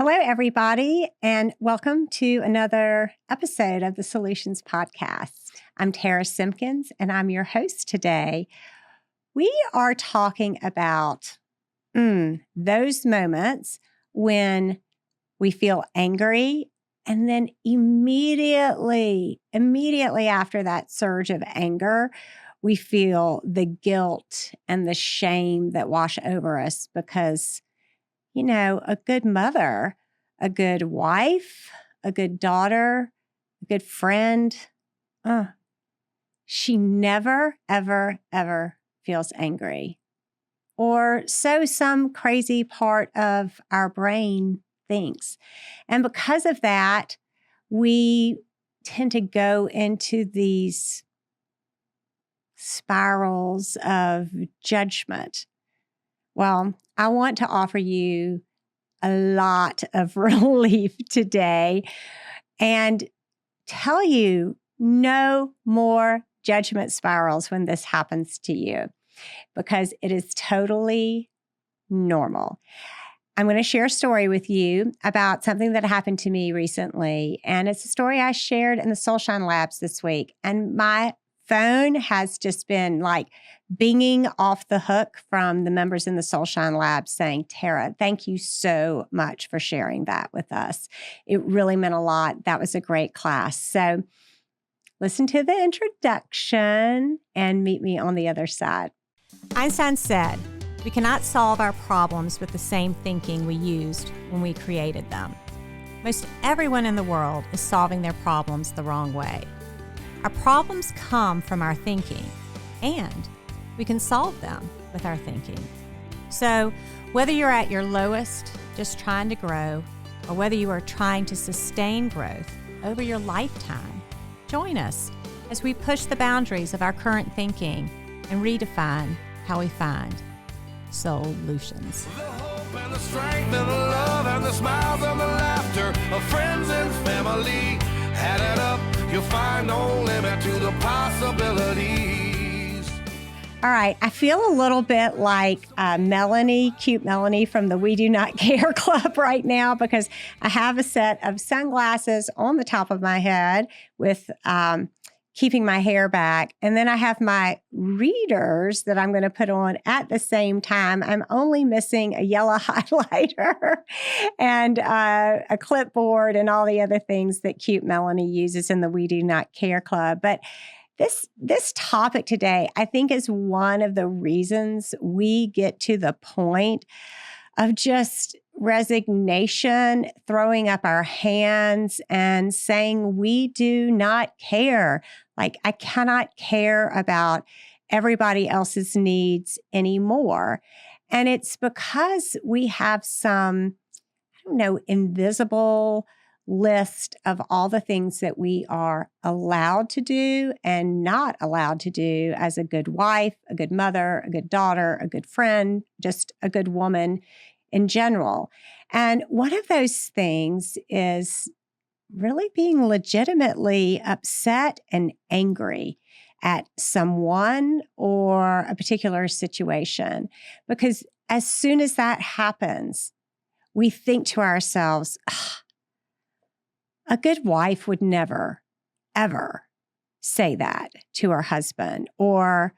Hello, everybody, and welcome to another episode of the Solutions Podcast. I'm Tara Simkins, and I'm your host today. We are talking about those moments when we feel angry, and then immediately after that surge of anger, we feel the guilt and the shame that wash over us because a good mother, a good wife, a good daughter, a good friend, she never, ever, ever feels angry. Or so some crazy part of our brain thinks. And because of that, we tend to go into these spirals of judgment. Well, I want to offer you a lot of relief today and tell you no more judgment spirals when this happens to you because it is totally normal. I'm going to share a story with you about something that happened to me recently, and it's a story I shared in the Soulshine Labs this week, and my phone has just been like binging off the hook from the members in the Soulshine Lab saying, Tara, thank you so much for sharing that with us. It really meant a lot. That was a great class. So listen to the introduction and meet me on the other side. Einstein said, we cannot solve our problems with the same thinking we used when we created them. Most everyone in the world is solving their problems the wrong way. Our problems come from our thinking, and we can solve them with our thinking. So whether you're at your lowest, just trying to grow, or whether you are trying to sustain growth over your lifetime, join us as we push the boundaries of our current thinking and redefine how we find solutions. The hope and the strength and the love and the smiles and the laughter of friends and family. Add it up, you'll find no limit to the possibilities. All right, I feel a little bit like Melanie, cute Melanie from the We Do Not Care Club right now because I have a set of sunglasses on the top of my head with keeping my hair back. And then I have my readers that I'm going to put on at the same time. I'm only missing a yellow highlighter and a clipboard and all the other things that cute Melanie uses in the We Do Not Care Club. But this topic today, I think, is one of the reasons we get to the point of just resignation, throwing up our hands and saying, we do not care. Like, I cannot care about everybody else's needs anymore. And it's because we have some, invisible list of all the things that we are allowed to do and not allowed to do as a good wife, a good mother, a good daughter, a good friend, just a good woman in general. And one of those things is really being legitimately upset and angry at someone or a particular situation. Because as soon as that happens, we think to ourselves, a good wife would never, ever say that to her husband, or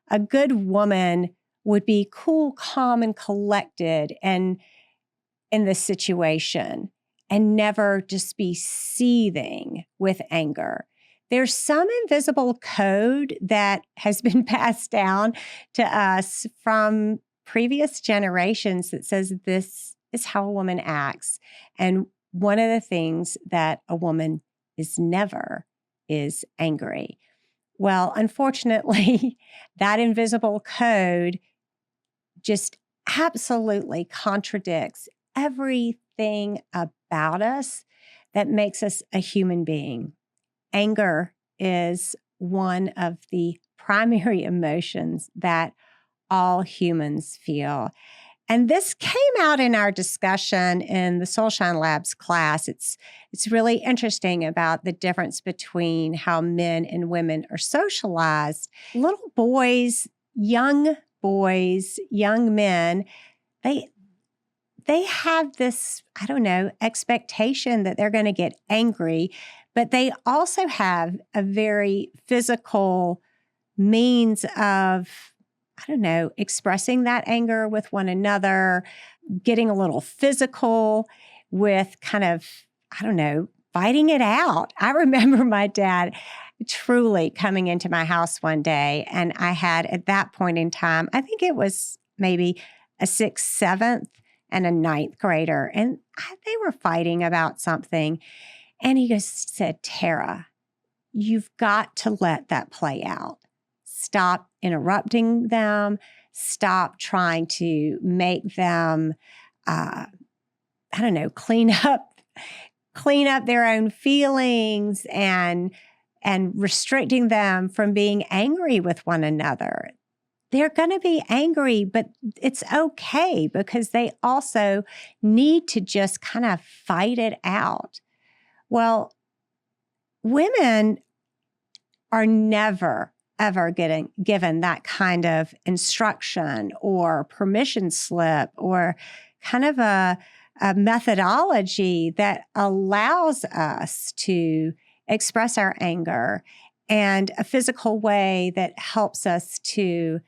a good woman would be cool, calm, and collected and in this situation and never just be seething with anger. There's some invisible code that has been passed down to us from previous generations that says this is how a woman acts. And one of the things that a woman is never is angry. Well, unfortunately, that invisible code just absolutely contradicts everything about us that makes us a human being. Anger is one of the primary emotions that all humans feel. And this came out in our discussion in the Soulshine Labs class. It's really interesting about the difference between how men and women are socialized. Little boys, young men, they have this, I don't know, expectation that they're going to get angry, but they also have a very physical means of, I don't know, expressing that anger with one another, getting a little physical with kind of, I don't know, fighting it out. I remember my dad truly coming into my house one day, and I had at that point in time, I think it was maybe a 6th, 7th, and a 9th grader, and they were fighting about something. And he said, Tara, you've got to let that play out. Stop interrupting them. Stop trying to make them, I don't know, clean up their own feelings and restricting them from being angry with one another. They're going to be angry, but it's okay because they also need to just kind of fight it out. Well, women are never, ever given that kind of instruction or permission slip or kind of a methodology that allows us to express our anger and a physical way that helps us to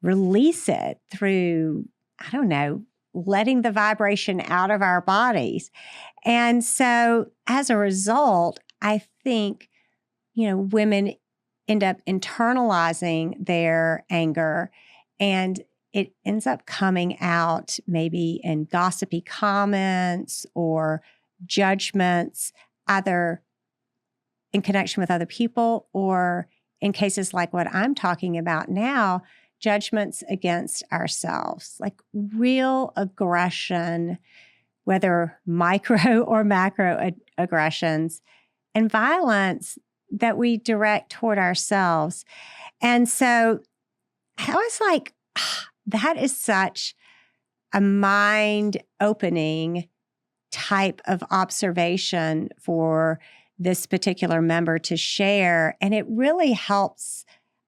release it through, I don't know, letting the vibration out of our bodies. And so as a result, I think, women end up internalizing their anger, and it ends up coming out maybe in gossipy comments or judgments, either in connection with other people or in cases like what I'm talking about now, judgments against ourselves, like real aggression, whether micro or macro aggressions, and violence that we direct toward ourselves. And so I was like, that is such a mind-opening type of observation for this particular member to share. And it really helps,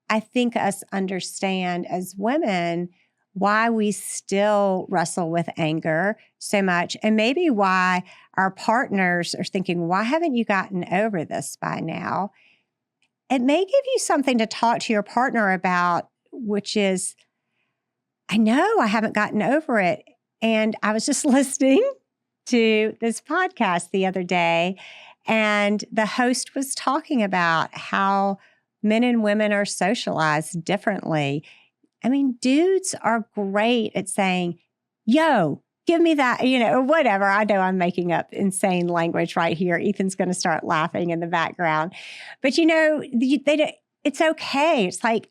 I think, us understand as women why we still wrestle with anger so much, and maybe why our partners are thinking, why haven't you gotten over this by now? It may give you something to talk to your partner about, which is, I know I haven't gotten over it. And I was just listening to this podcast the other day, and the host was talking about how men and women are socialized differently. I mean, dudes are great at saying, yo, give me that, or whatever. I know I'm making up insane language right here. Ethan's going to start laughing in the background. But, it's okay. It's like,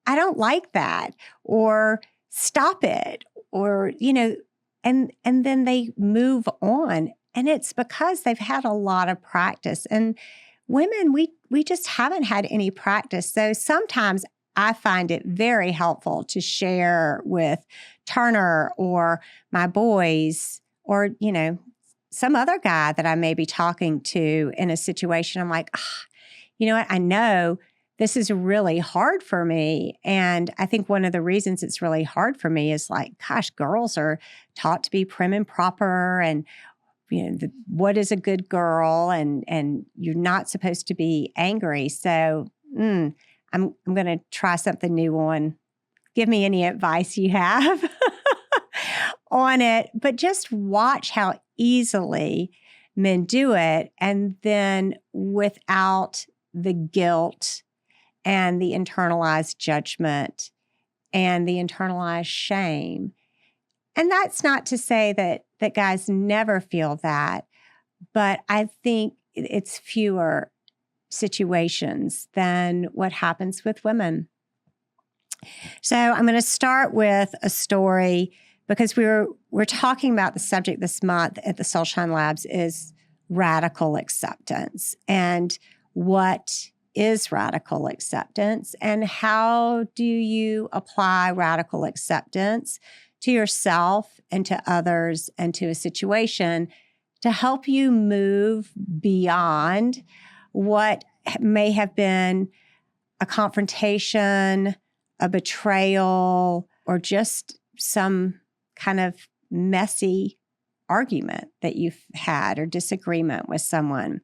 I don't like that, or stop it, or, and then they move on. And it's because they've had a lot of practice. And women, we just haven't had any practice. So sometimes I find it very helpful to share with Turner or my boys or, some other guy that I may be talking to in a situation. I'm like, you know what? I know this is really hard for me. And I think one of the reasons it's really hard for me is like, gosh, girls are taught to be prim and proper, and what is a good girl, and you're not supposed to be angry. So I'm going to try something new on. Give me any advice you have on it, but just watch how easily men do it, and then without the guilt and the internalized judgment and the internalized shame. And that's not to say that guys never feel that, but I think it's fewer situations than what happens with women. So I'm going to start with a story because we're talking about the subject this month at the Soulshine Labs is radical acceptance. And what is radical acceptance, and how do you apply radical acceptance to yourself and to others and to a situation to help you move beyond what may have been a confrontation, a betrayal, or just some kind of messy argument that you've had or disagreement with someone.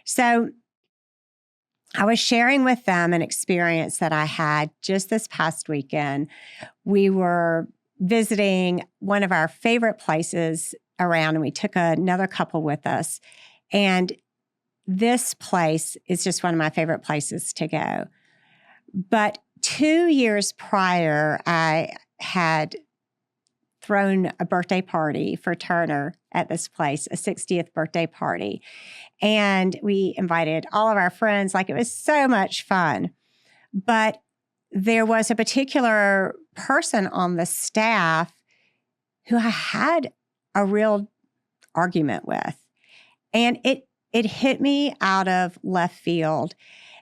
So I was sharing with them an experience that I had just this past weekend. We were visiting one of our favorite places around, and we took another couple with us. And this place is just one of my favorite places to go. But 2 years prior, I had thrown a birthday party for Turner at this place, a 60th birthday party. And we invited all of our friends. Like, it was so much fun. But there was a particular person on the staff who I had a real argument with. And it hit me out of left field.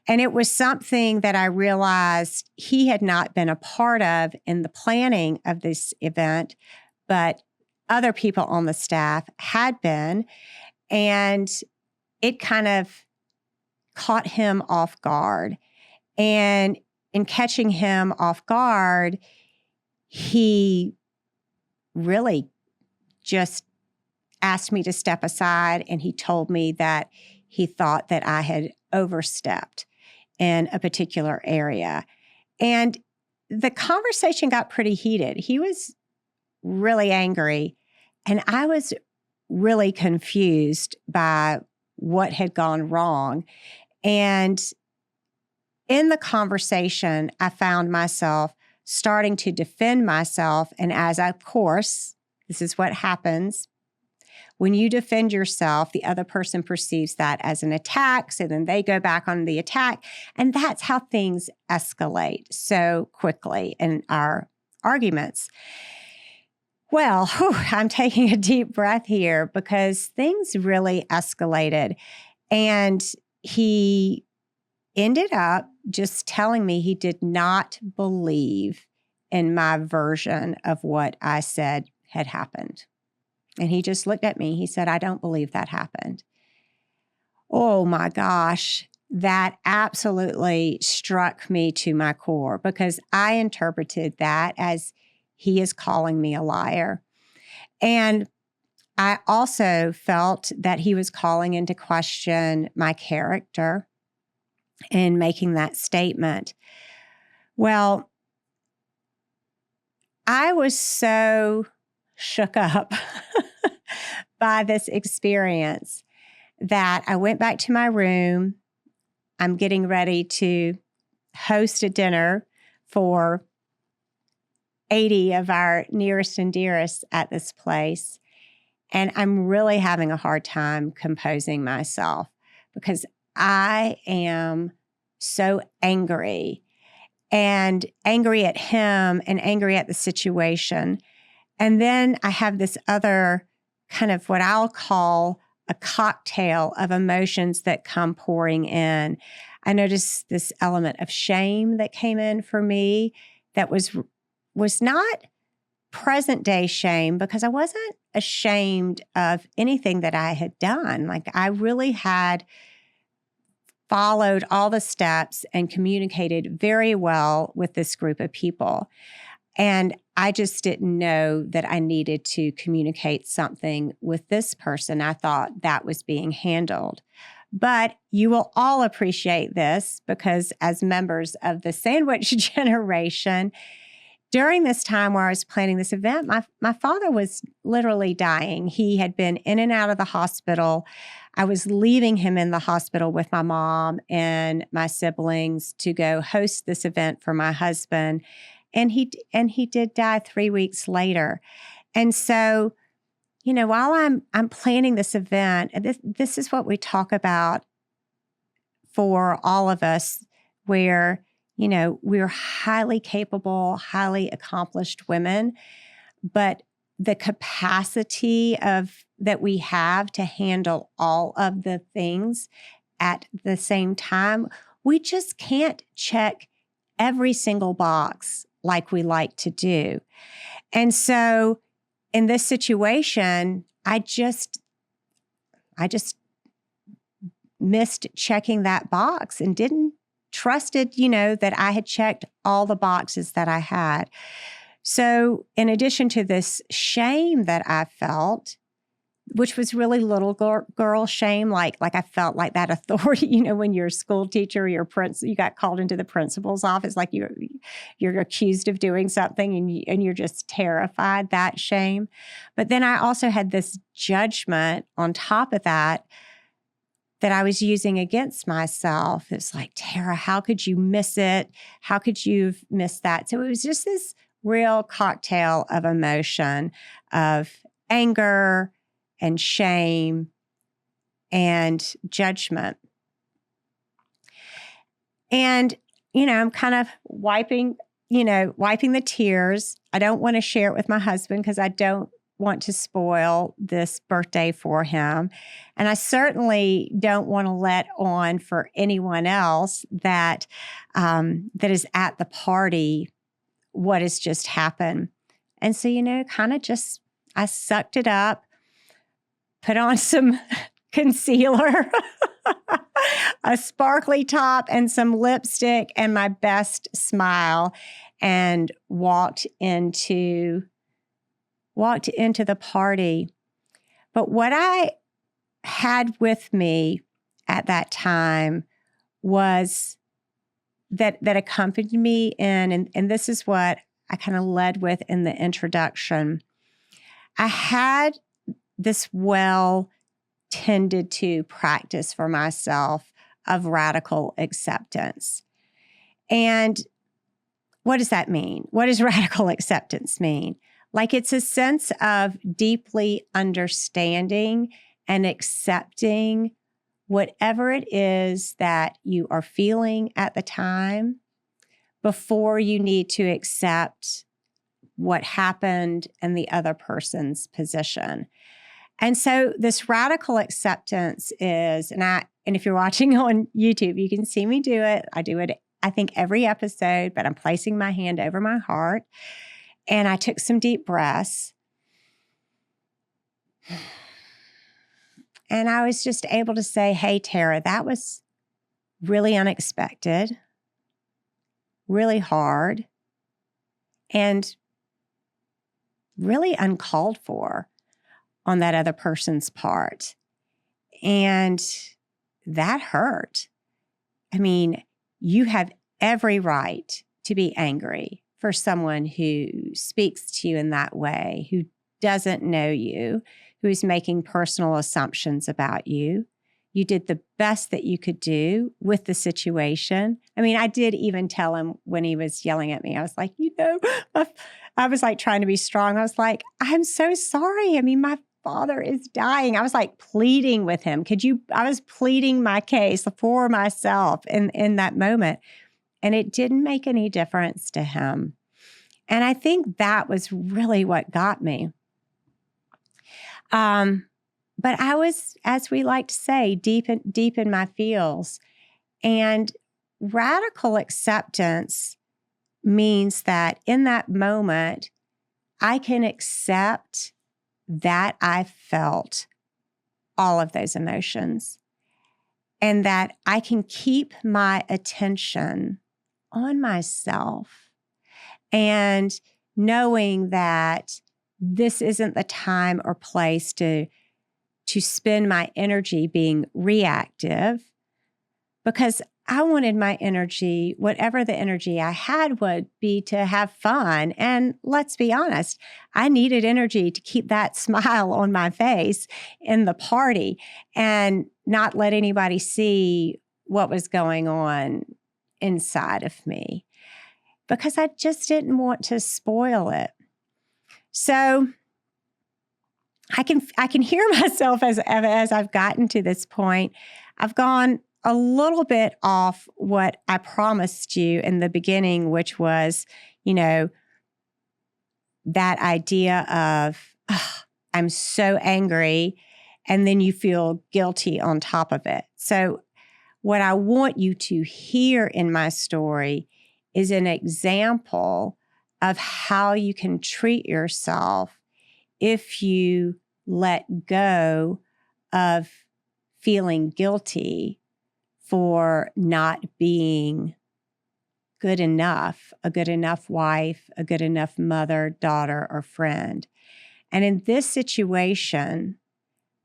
And it was something that I realized he had not been a part of in the planning of this event, but other people on the staff had been. And it kind of caught him off guard. And in catching him off guard, he really just asked me to step aside, and he told me that he thought that I had overstepped in a particular area. And the conversation got pretty heated. He was really angry, and I was really confused by what had gone wrong. And in the conversation, I found myself starting to defend myself. And of course, this is what happens. When you defend yourself, the other person perceives that as an attack. So then they go back on the attack. And that's how things escalate so quickly in our arguments. Well, I'm taking a deep breath here because things really escalated. And he ended up just telling me he did not believe in my version of what I said had happened. And he just looked at me. He said, "I don't believe that happened." Oh my gosh, that absolutely struck me to my core because I interpreted that as he is calling me a liar. And I also felt that he was calling into question my character in making that statement. Well, I was so shook up by this experience that I went back to my room. I'm getting ready to host a dinner for 80 of our nearest and dearest at this place. And I'm really having a hard time composing myself because I am so angry, and angry at him and angry at the situation. And then I have this other kind of what I'll call a cocktail of emotions that come pouring in. I noticed this element of shame that came in for me that was not present day shame because I wasn't ashamed of anything that I had done. Like, I really had followed all the steps and communicated very well with this group of people. And I just didn't know that I needed to communicate something with this person. I thought that was being handled. But you will all appreciate this because as members of the sandwich generation, during this time where I was planning this event, my father was literally dying. He had been in and out of the hospital. I was leaving him in the hospital with my mom and my siblings to go host this event for my husband. And he did die 3 weeks later. And so, while I'm planning this event, and this is what we talk about for all of us, where we're highly capable, highly accomplished women, but the capacity that we have to handle all of the things at the same time, we just can't check every single box like we like to do. And so in this situation, I just missed checking that box and didn't trusted, that I had checked all the boxes that I had. So in addition to this shame that I felt, which was really little girl shame, like I felt like that authority, when you're a school teacher, you got called into the principal's office, like you're accused of doing something and you're just terrified, that shame. But then I also had this judgment on top of that I was using against myself. It's like, Tara, how could you miss it? How could you have missed that? So it was just this real cocktail of emotion, of anger and shame and judgment. And, I'm kind of wiping the tears. I don't want to share it with my husband because I don't want to spoil this birthday for him. And I certainly don't want to let on for anyone else that is at the party what has just happened. And so, kind of just, I sucked it up, put on some concealer, a sparkly top, and some lipstick, and my best smile, and walked into the party. But what I had with me at that time was that accompanied me in, and this is what I kind of led with in the introduction. I had this well-tended to practice for myself of radical acceptance. And what does that mean? What does radical acceptance mean? Like, it's a sense of deeply understanding and accepting whatever it is that you are feeling at the time before you need to accept what happened and the other person's position. And so this radical acceptance is, and if you're watching on YouTube, you can see me do it. I do it, I think, every episode, but I'm placing my hand over my heart. And I took some deep breaths. And I was just able to say, hey, Tara, that was really unexpected, really hard, and really uncalled for on that other person's part. And that hurt. I mean, you have every right to be angry for someone who speaks to you in that way, who doesn't know you, who is making personal assumptions about you. You did the best that you could do with the situation. I mean, I did even tell him when he was yelling at me, I was like, I was like trying to be strong. I was like, I'm so sorry. I mean, my father is dying. I was like pleading with him. I was pleading my case for myself in that moment. And it didn't make any difference to him. And I think that was really what got me. But I was, as we like to say, deep in my feels. And radical acceptance means that in that moment, I can accept that I felt all of those emotions and that I can keep my attention on myself and knowing that this isn't the time or place to spend my energy being reactive, because I wanted my energy, whatever the energy I had, would be to have fun. And let's be honest, I needed energy to keep that smile on my face in the party and not let anybody see what was going on inside of me, because I just didn't want to spoil it. So I can hear myself as I've gotten to this point. I've gone a little bit off what I promised you in the beginning, which was, that idea of, I'm so angry, and then you feel guilty on top of it. So what I want you to hear in my story is an example of how you can treat yourself if you let go of feeling guilty for not being good enough, a good enough wife, a good enough mother, daughter, or friend. And in this situation,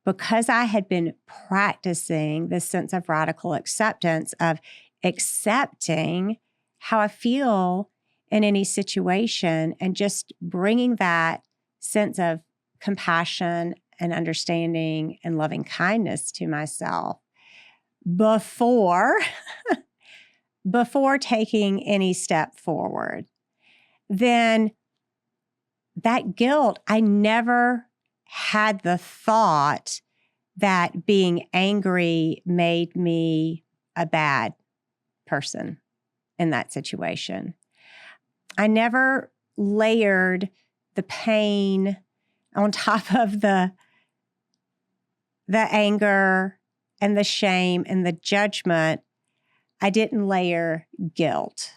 because I had been practicing this sense of radical acceptance, of accepting how I feel in any situation and just bringing that sense of compassion and understanding and loving kindness to myself before taking any step forward, then that guilt, I never had the thought that being angry made me a bad person in that situation. I never layered the pain on top of the anger and the shame and the judgment. I didn't layer guilt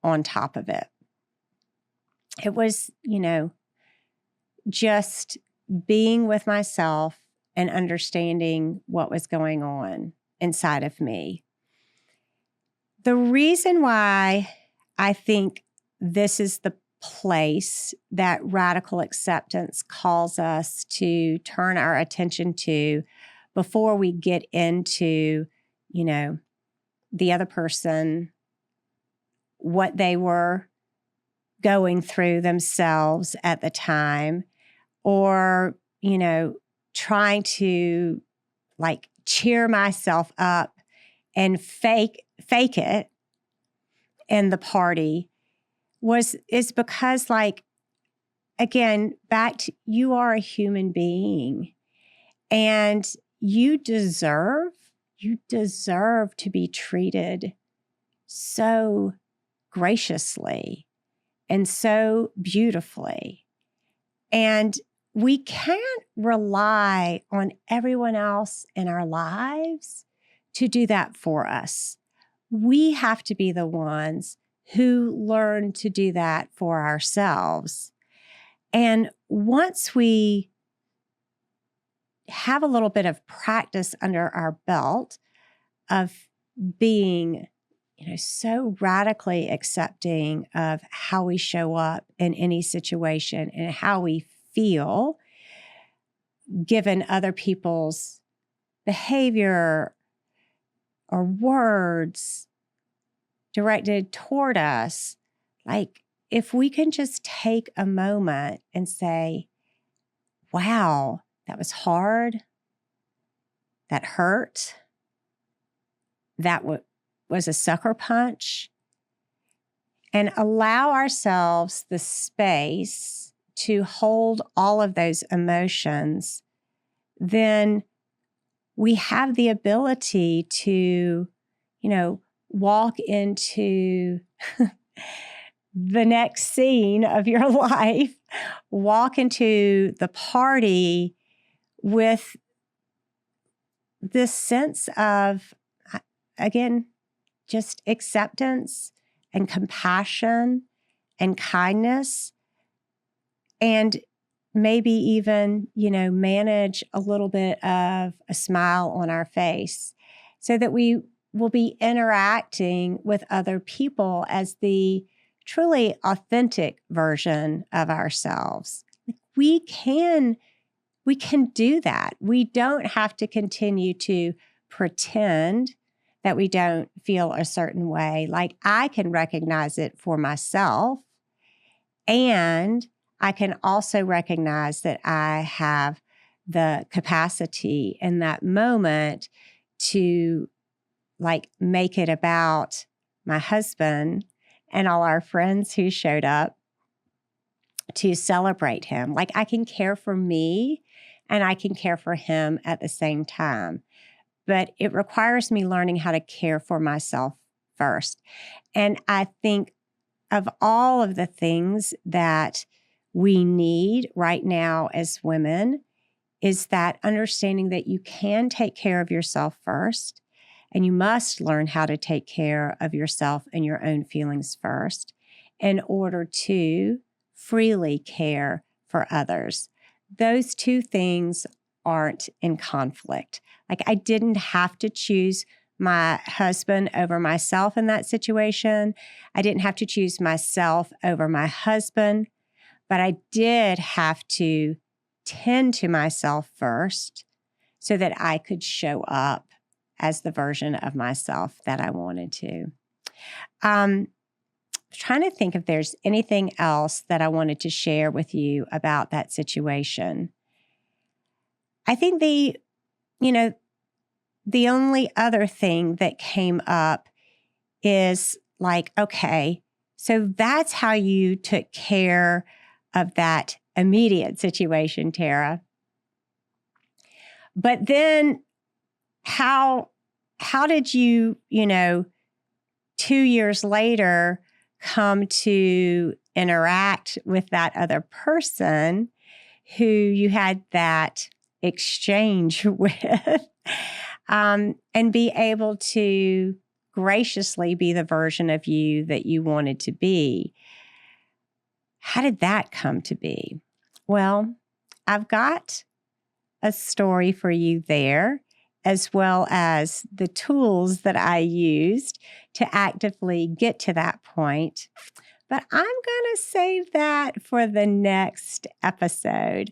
on top of it. It was, just being with myself and understanding what was going on inside of me. The reason why I think this is the place that radical acceptance calls us to turn our attention to before we get into, the other person, what they were going through themselves at the time, or, trying to cheer myself up and fake it in the party is because again, back to you are a human being and you deserve to be treated so graciously and so beautifully. And we can't rely on everyone else in our lives to do that for us. We have to be the ones who learn to do that for ourselves. And once we have a little bit of practice under our belt of being, so radically accepting of how we show up in any situation and how we feel given other people's behavior or words directed toward us, if we can just take a moment and say, wow, that was hard, that hurt, that was a sucker punch, and allow ourselves the space to hold all of those emotions, then we have the ability to, walk into the next scene of your life, walk into the party with this sense of, again, just acceptance and compassion and kindness, and maybe even, manage a little bit of a smile on our face so that we will be interacting with other people as the truly authentic version of ourselves. We can do that. We don't have to continue to pretend that we don't feel a certain way. I can recognize it for myself, and I can also recognize that I have the capacity in that moment to make it about my husband and all our friends who showed up to celebrate him. I can care for me and I can care for him at the same time. But it requires me learning how to care for myself first. And I think of all of the things that we need right now as women is that understanding that you can take care of yourself first, and you must learn how to take care of yourself and your own feelings first in order to freely care for others. Those two things aren't in conflict. I didn't have to choose my husband over myself in that situation. I didn't have to choose myself over my husband, but I did have to tend to myself first so that I could show up as the version of myself that I wanted to. Trying to think if there's anything else that I wanted to share with you about that situation. I think the only other thing that came up is like, okay, so that's how you took care of that immediate situation, Tara. But then how did you, 2 years later, come to interact with that other person who you had that exchange with and be able to graciously be the version of you that you wanted to be? How did that come to be? Well, I've got a story for you there, as well as the tools that I used to actively get to that point. But I'm going to save that for the next episode.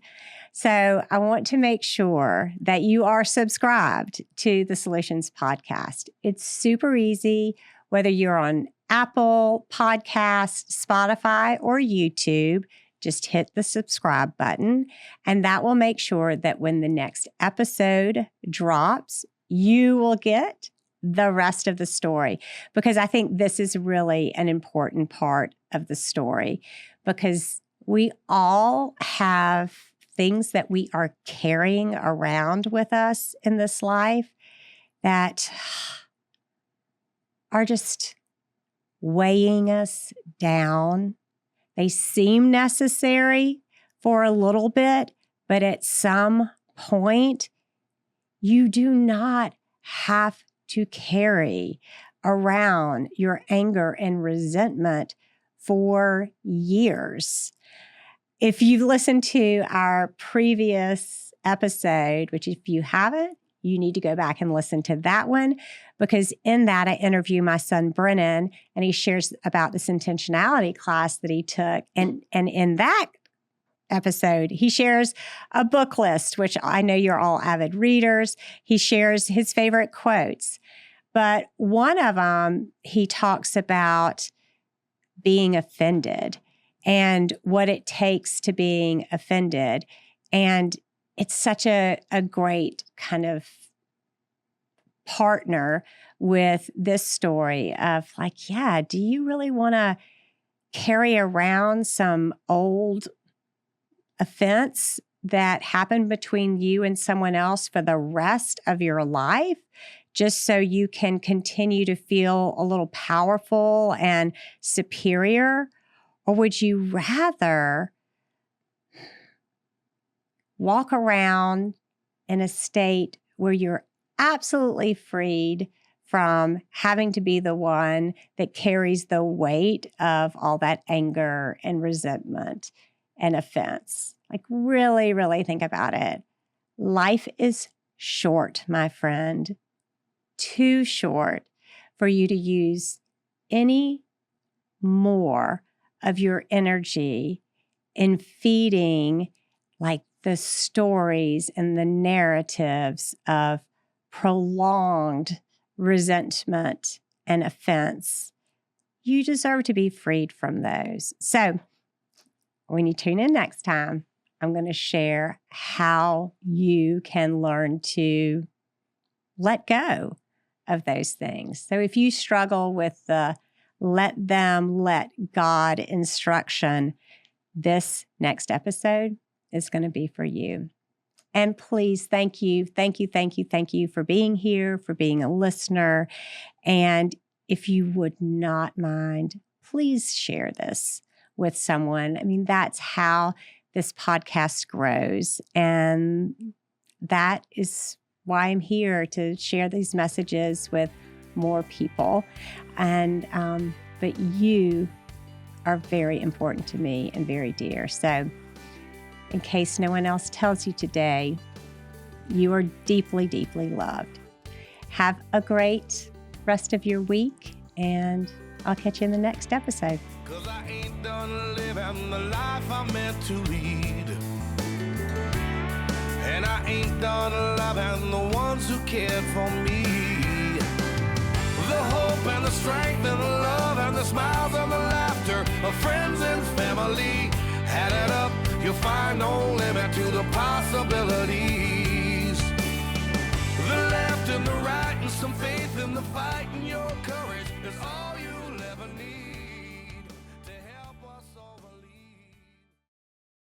So I want to make sure that you are subscribed to the Solutions Podcast. It's super easy, whether you're on Apple Podcasts, Spotify, or YouTube. Just hit the subscribe button, and that will make sure that when the next episode drops, you will get the rest of the story, because I think this is really an important part of the story, because we all have things that we are carrying around with us in this life that are just weighing us down. They seem necessary for a little bit, but at some point, you do not have to carry around your anger and resentment for years. If you've listened to our previous episode, which if you haven't, you need to go back and listen to that one, because in that I interview my son Brennan, and he shares about this intentionality class that he took. And in that episode, he shares a book list, which I know you're all avid readers. He shares his favorite quotes. But one of them, he talks about being offended and what it takes to being offended. And it's such a great kind of partner with this story of like, yeah, do you really want to carry around some old offense that happened between you and someone else for the rest of your life, just so you can continue to feel a little powerful and superior? Or would you rather walk around in a state where you're absolutely freed from having to be the one that carries the weight of all that anger and resentment and offense? Like, really, really think about it. Life is short, my friend, too short for you to use any more of your energy in feeding like the stories and the narratives of prolonged resentment and offense. You deserve to be freed from those. So when you tune in next time, I'm going to share how you can learn to let go of those things. So if you struggle with the let God instruction, this next episode is going to be for you. And please, thank you for being here, for being a listener. And if you would not mind, please share this with someone. I mean, that's how this podcast grows. And that is why I'm here, to share these messages with more people. And, but you are very important to me and very dear. So in case no one else tells you today, you are deeply, deeply loved. Have a great rest of your week, and I'll catch you in the next episode. 'Cause I ain't done living the life I'm meant to lead. And I ain't done loving the ones who cared for me. The hope and the strength and the love and the smiles and the laughter of friends and family. Add it up, you'll find no limit to the possibilities. The left and the right and some faith in the fight, and your courage is all you